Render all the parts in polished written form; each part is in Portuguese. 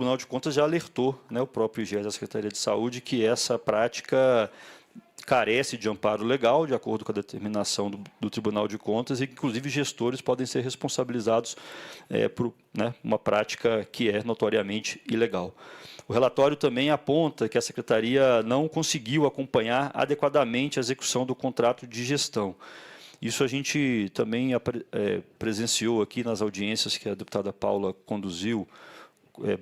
Tribunal de Contas já alertou, né, o próprio IGES da Secretaria de Saúde, que essa prática carece de amparo legal, de acordo com a determinação do Tribunal de Contas, e que, inclusive, gestores podem ser responsabilizados por, né, uma prática que é notoriamente ilegal. O relatório também aponta que a Secretaria não conseguiu acompanhar adequadamente a execução do contrato de gestão. Isso a gente também presenciou aqui nas audiências que a deputada Paula conduziu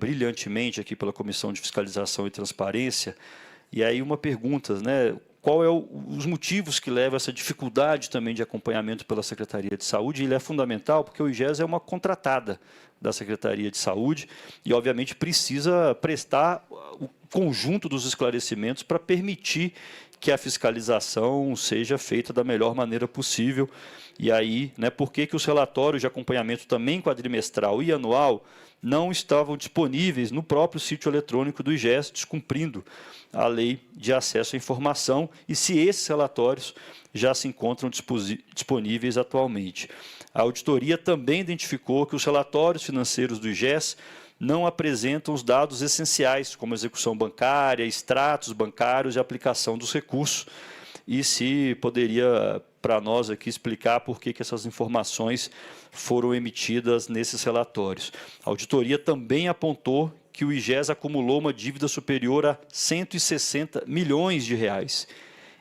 brilhantemente aqui pela Comissão de Fiscalização e Transparência. E aí uma pergunta, né? Qual é os motivos que levam a essa dificuldade também de acompanhamento pela Secretaria de Saúde? Ele é fundamental porque o IGES é uma contratada da Secretaria de Saúde e, obviamente, precisa prestar o conjunto dos esclarecimentos para permitir que a fiscalização seja feita da melhor maneira possível. E aí, né, por que os relatórios de acompanhamento também quadrimestral e anual não estavam disponíveis no próprio sítio eletrônico do IGES, descumprindo a lei de acesso à informação, e se esses relatórios já se encontram disponíveis atualmente. A auditoria também identificou que os relatórios financeiros do IGES não apresentam os dados essenciais, como execução bancária, extratos bancários e aplicação dos recursos, e se poderia, para nós aqui, explicar por que essas informações foram emitidas nesses relatórios. A auditoria também apontou que o IGES acumulou uma dívida superior a 160 milhões de reais,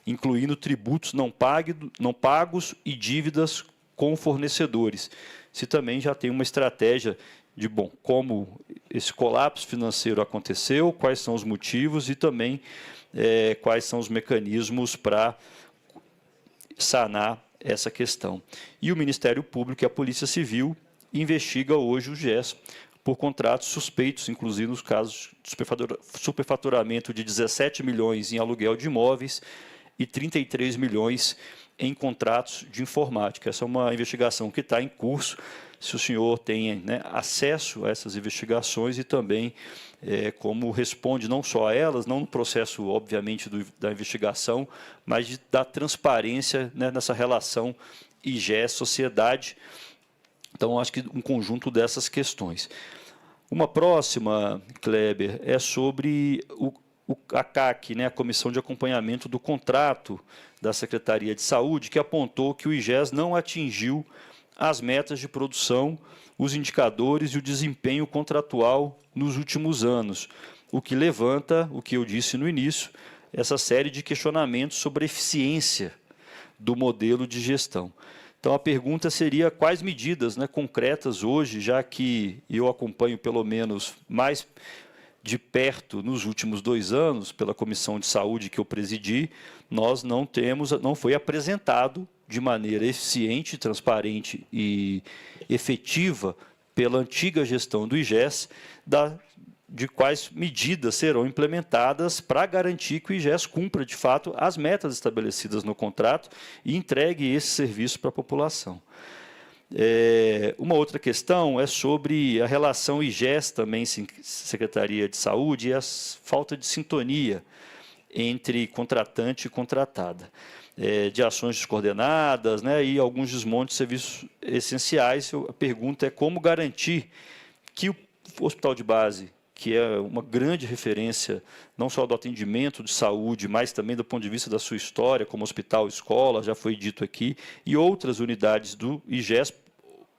incluindo tributos não pagos e dívidas com fornecedores. Se também já tem uma estratégia de, bom, como esse colapso financeiro aconteceu, quais são os motivos e também quais são os mecanismos para sanar essa questão. E o Ministério Público e a Polícia Civil investiga hoje o IGES por contratos suspeitos, inclusive nos casos de superfaturamento de 17 milhões em aluguel de imóveis e 33 milhões em contratos de informática. Essa é uma investigação que está em curso. Se o senhor tem, né, acesso a essas investigações e também como responde não só a elas, não no processo, obviamente, da investigação, mas da transparência, né, nessa relação IGES-sociedade. Então, acho que um conjunto dessas questões. Uma próxima, Kleber, é sobre a CAC, né, a Comissão de Acompanhamento do Contrato da Secretaria de Saúde, que apontou que o IGES não atingiu as metas de produção, os indicadores e o desempenho contratual nos últimos anos, o que levanta, o que eu disse no início, essa série de questionamentos sobre a eficiência do modelo de gestão. Então, a pergunta seria quais medidas, né, concretas hoje, já que eu acompanho pelo menos mais de perto nos últimos 2 anos, pela Comissão de Saúde que eu presidi, nós não foi apresentado de maneira eficiente, transparente e efetiva pela antiga gestão do IGES, de quais medidas serão implementadas para garantir que o IGES cumpra, de fato, as metas estabelecidas no contrato e entregue esse serviço para a população. Uma outra questão é sobre a relação IGES também Secretaria de Saúde e a falta de sintonia entre contratante e contratada, de ações descoordenadas, né, e alguns desmontes de serviços essenciais. A pergunta é como garantir que o hospital de base, que é uma grande referência, não só do atendimento de saúde, mas também do ponto de vista da sua história, como hospital, escola, já foi dito aqui, e outras unidades do IGES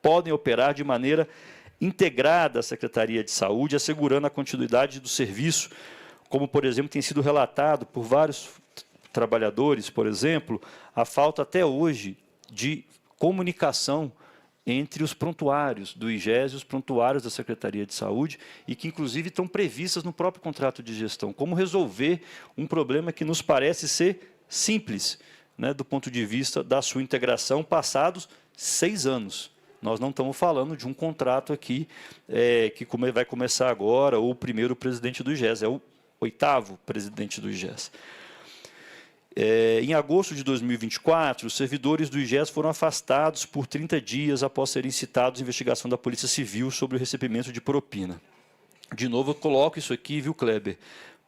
podem operar de maneira integrada à Secretaria de Saúde, assegurando a continuidade do serviço, como, por exemplo, tem sido relatado por vários trabalhadores, por exemplo, a falta até hoje de comunicação entre os prontuários do IGES e os prontuários da Secretaria de Saúde, e que, inclusive, estão previstas no próprio contrato de gestão. Como resolver um problema que nos parece ser simples, né, do ponto de vista da sua integração, passados 6 anos. Nós não estamos falando de um contrato aqui que vai começar agora, ou o primeiro presidente do IGES, é o 8º presidente do IGES. Em agosto de 2024, os servidores do IGES foram afastados por 30 dias após serem citados em investigação da Polícia Civil sobre o recebimento de propina. De novo, eu coloco isso aqui, viu, Kleber?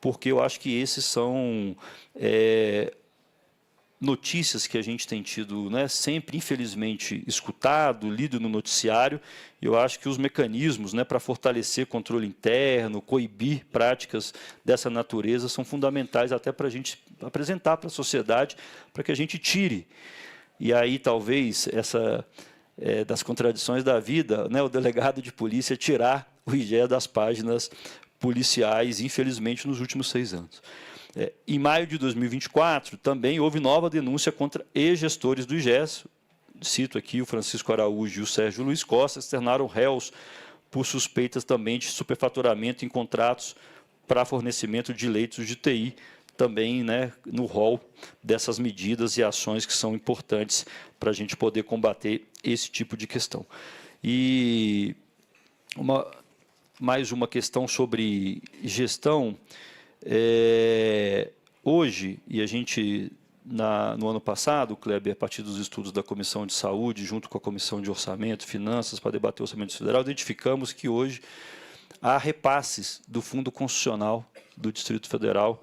Porque eu acho que esses são notícias que a gente tem tido, né, sempre, infelizmente, escutado, lido no noticiário. Eu acho que os mecanismos, né, para fortalecer controle interno, coibir práticas dessa natureza são fundamentais até para a gente apresentar para a sociedade, para que a gente tire. E aí, talvez, das contradições da vida, né, o delegado de polícia tirar o IGES das páginas policiais, infelizmente, nos últimos 6 anos. Em maio de 2024, também houve nova denúncia contra ex-gestores do IGES. Cito aqui o Francisco Araújo e o Sérgio Luiz Costa, externaram réus por suspeitas também de superfaturamento em contratos para fornecimento de leitos de TI, também, né, no rol dessas medidas e ações que são importantes para a gente poder combater esse tipo de questão. E mais uma questão sobre gestão. Hoje, e a gente, no ano passado, Kleber, a partir dos estudos da Comissão de Saúde, junto com a Comissão de Orçamento e Finanças, para debater o Orçamento Federal, identificamos que hoje há repasses do Fundo Constitucional do Distrito Federal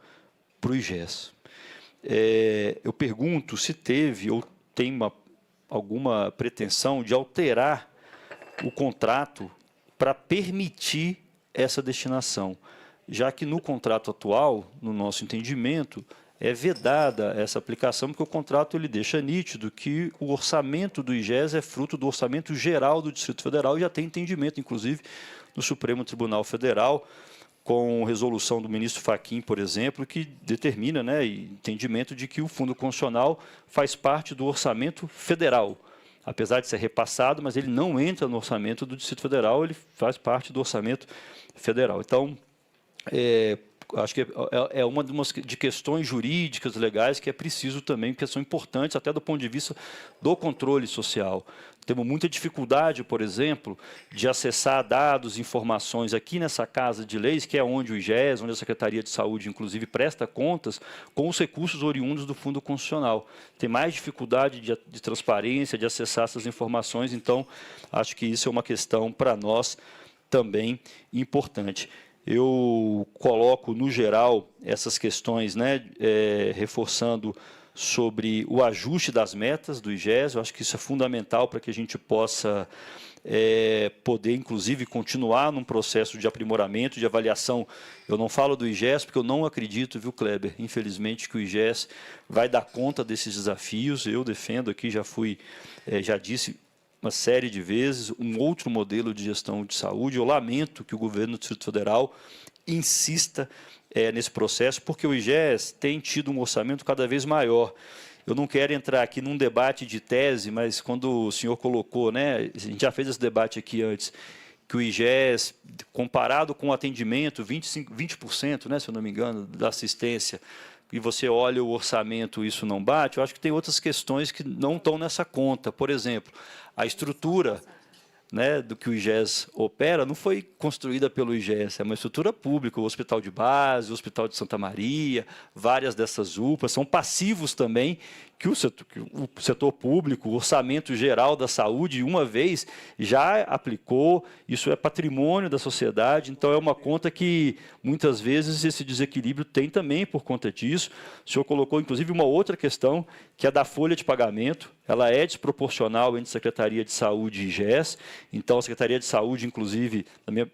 para o IGES. Eu pergunto se teve ou tem alguma pretensão de alterar o contrato para permitir essa destinação, já que no contrato atual, no nosso entendimento, é vedada essa aplicação, porque o contrato ele deixa nítido que o orçamento do IGES é fruto do orçamento geral do Distrito Federal e já tem entendimento, inclusive, no Supremo Tribunal Federal, com resolução do ministro Fachin, por exemplo, que determina, né, entendimento de que o Fundo Constitucional faz parte do orçamento federal. Apesar de ser repassado, mas ele não entra no orçamento do Distrito Federal, ele faz parte do orçamento federal. Então, acho que é uma de questões jurídicas, legais, que é preciso também, que são importantes até do ponto de vista do controle social. Temos muita dificuldade, por exemplo, de acessar dados, informações aqui nessa Casa de Leis, que é onde o IGES, onde a Secretaria de Saúde, inclusive, presta contas com os recursos oriundos do Fundo Constitucional. Tem mais dificuldade de transparência, de acessar essas informações, então, acho que isso é uma questão para nós também importante. Eu coloco, no geral, essas questões, né, reforçando sobre o ajuste das metas do IGES. Eu acho que isso é fundamental para que a gente possa poder, inclusive, continuar num processo de aprimoramento, de avaliação. Eu não falo do IGES porque eu não acredito, viu, Kleber, infelizmente, que o IGES vai dar conta desses desafios. Eu defendo aqui, já disse uma série de vezes, um outro modelo de gestão de saúde. Eu lamento que o governo do Distrito Federal insista nesse processo, porque o IGES tem tido um orçamento cada vez maior. Eu não quero entrar aqui num debate de tese, mas quando o senhor colocou, né, a gente já fez esse debate aqui antes, que o IGES, comparado com o atendimento, 20%, né, se eu não me engano, da assistência, e você olha o orçamento e isso não bate, eu acho que tem outras questões que não estão nessa conta. Por exemplo, a estrutura, né, do que o IGES opera não foi construída pelo IGES, é uma estrutura pública, o Hospital de Base, o Hospital de Santa Maria, várias dessas UPAs, são passivos também que o setor público, o orçamento geral da saúde, uma vez já aplicou, isso é patrimônio da sociedade, então é uma conta que, muitas vezes, esse desequilíbrio tem também por conta disso. O senhor colocou, inclusive, uma outra questão, que é da folha de pagamento, ela é desproporcional entre Secretaria de Saúde e IGES, então a Secretaria de Saúde, inclusive,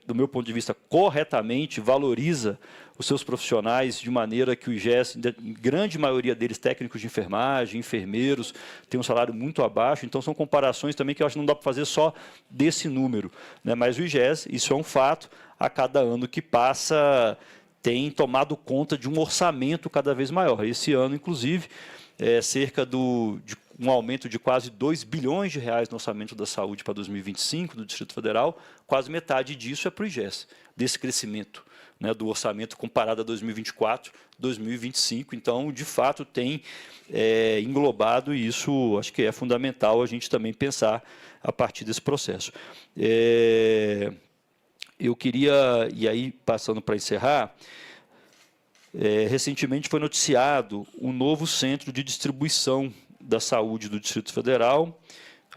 do meu ponto de vista, corretamente valoriza os seus profissionais de maneira que o IGES, em grande maioria deles, técnicos de enfermagem, enfermeiros, tem um salário muito abaixo, então são comparações também que eu acho que não dá para fazer só desse número, né? Mas o IGES, isso é um fato, a cada ano que passa tem tomado conta de um orçamento cada vez maior. Esse ano, inclusive, cerca de um aumento de quase 2 bilhões de reais no orçamento da saúde para 2025 do Distrito Federal, quase metade disso é para o IGES, desse crescimento, né, do orçamento comparado a 2024, 2025. Então, de fato, tem englobado, e isso acho que é fundamental a gente também pensar a partir desse processo. Eu queria, e aí, passando para encerrar, recentemente foi noticiado um novo centro de distribuição da saúde do Distrito Federal.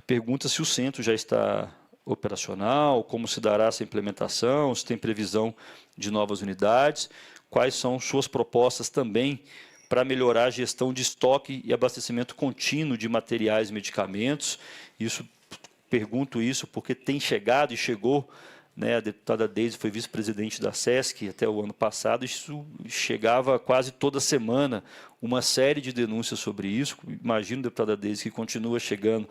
Pergunta se o centro já está operacional, como se dará essa implementação, se tem previsão de novas unidades, quais são suas propostas também para melhorar a gestão de estoque e abastecimento contínuo de materiais e medicamentos. Pergunto isso porque tem chegado e chegou, né, a deputada Deise foi vice-presidente da SESC até o ano passado, isso chegava quase toda semana, uma série de denúncias sobre isso. Imagino, deputada Deise, que continua chegando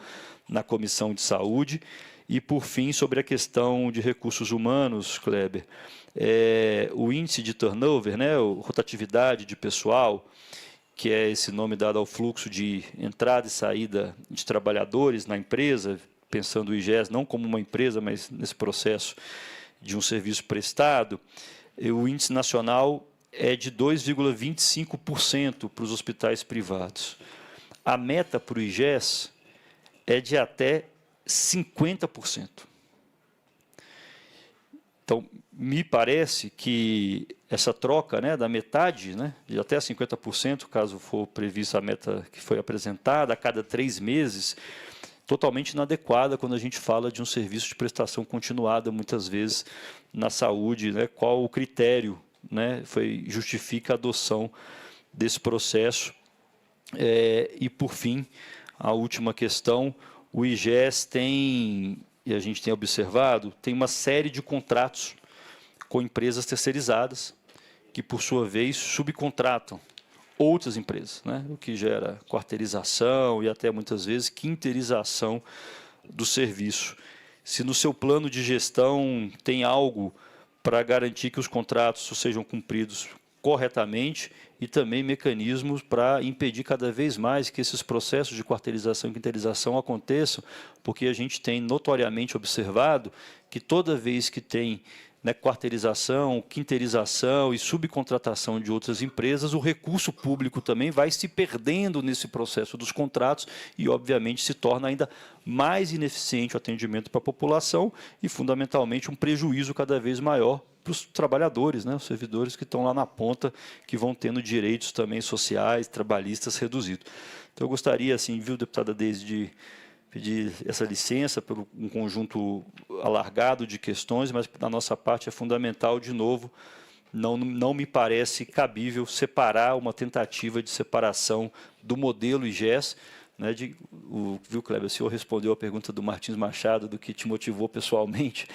na Comissão de Saúde. E, por fim, sobre a questão de recursos humanos, Kleber, o índice de turnover, né, a rotatividade de pessoal, que é esse nome dado ao fluxo de entrada e saída de trabalhadores na empresa, pensando o IGES não como uma empresa, mas nesse processo de um serviço prestado, o índice nacional é de 2,25% para os hospitais privados. A meta para o IGES é de até 50%. Então, me parece que essa troca, né, da metade, né, de até 50%, caso for prevista a meta que foi apresentada, a cada 3 meses, totalmente inadequada quando a gente fala de um serviço de prestação continuada, muitas vezes, na saúde, né, qual o critério, né, justifica a adoção desse processo. E, por fim, a última questão, o IGES tem, e a gente tem observado, tem uma série de contratos com empresas terceirizadas, que, por sua vez, subcontratam outras empresas, né? O que gera quarteirização e até, muitas vezes, quinteirização do serviço. Se no seu plano de gestão tem algo para garantir que os contratos sejam cumpridos corretamente e também mecanismos para impedir cada vez mais que esses processos de quarteirização e quinteirização aconteçam, porque a gente tem notoriamente observado que toda vez que tem, né, quarteirização, quinteirização e subcontratação de outras empresas, o recurso público também vai se perdendo nesse processo dos contratos e, obviamente, se torna ainda mais ineficiente o atendimento para a população e, fundamentalmente, um prejuízo cada vez maior para os trabalhadores, né, os servidores que estão lá na ponta, que vão tendo direitos também sociais, trabalhistas reduzidos. Então, eu gostaria, assim, viu, deputada Deise, de pedir essa licença por um conjunto alargado de questões, mas, da nossa parte, é fundamental, de novo, não me parece cabível separar uma tentativa de separação do modelo IGES, né, viu, Kleber, o senhor respondeu a pergunta do Martins Machado, do que te motivou pessoalmente,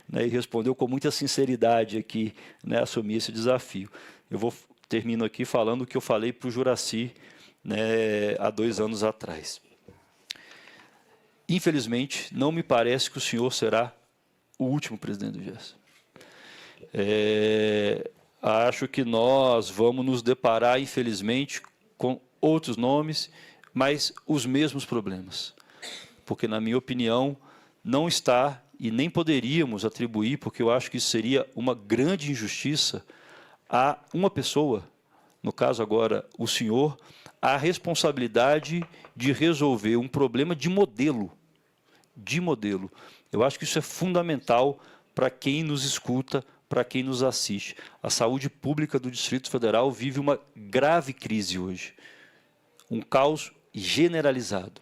né, e respondeu com muita sinceridade aqui, né, assumir esse desafio. Termino aqui falando o que eu falei para o Juracy, né, há 2 anos atrás. Infelizmente, não me parece que o senhor será o último presidente do IGES. Acho que nós vamos nos deparar, infelizmente, com outros nomes, mas os mesmos problemas. Porque, na minha opinião, não está, e nem poderíamos atribuir, porque eu acho que isso seria uma grande injustiça, a uma pessoa, no caso agora o senhor, a responsabilidade de resolver um problema de modelo. Eu acho que isso é fundamental para quem nos escuta, para quem nos assiste. A saúde pública do Distrito Federal vive uma grave crise hoje. Um caos generalizado.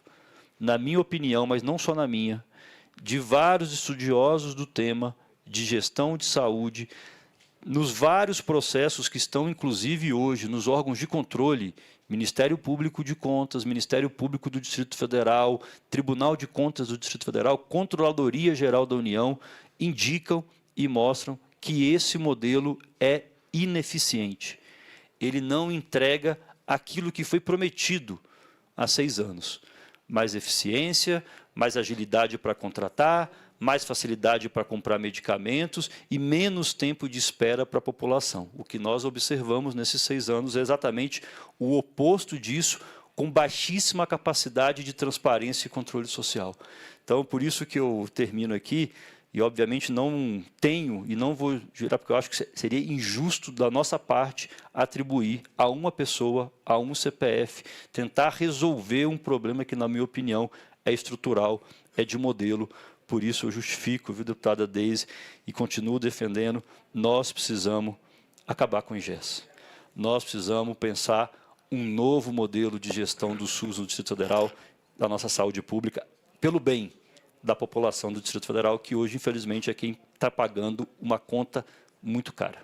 Na minha opinião, mas não só na minha, de vários estudiosos do tema de gestão de saúde, nos vários processos que estão, inclusive, hoje, nos órgãos de controle, Ministério Público de Contas, Ministério Público do Distrito Federal, Tribunal de Contas do Distrito Federal, Controladoria Geral da União, indicam e mostram que esse modelo é ineficiente. Ele não entrega aquilo que foi prometido há 6 anos. Mais eficiência, mais agilidade para contratar, mais facilidade para comprar medicamentos e menos tempo de espera para a população. O que nós observamos nesses 6 anos é exatamente o oposto disso, com baixíssima capacidade de transparência e controle social. Então, por isso que eu termino aqui, e obviamente não tenho e não vou jurar, porque eu acho que seria injusto da nossa parte atribuir a uma pessoa, a um CPF, tentar resolver um problema que, na minha opinião, é estrutural, é de modelo. Por isso eu justifico, viu, deputada Deise, e continuo defendendo, nós precisamos acabar com o IGES. Nós precisamos pensar um novo modelo de gestão do SUS no Distrito Federal, da nossa saúde pública, pelo bem da população do Distrito Federal, que hoje, infelizmente, é quem está pagando uma conta muito cara.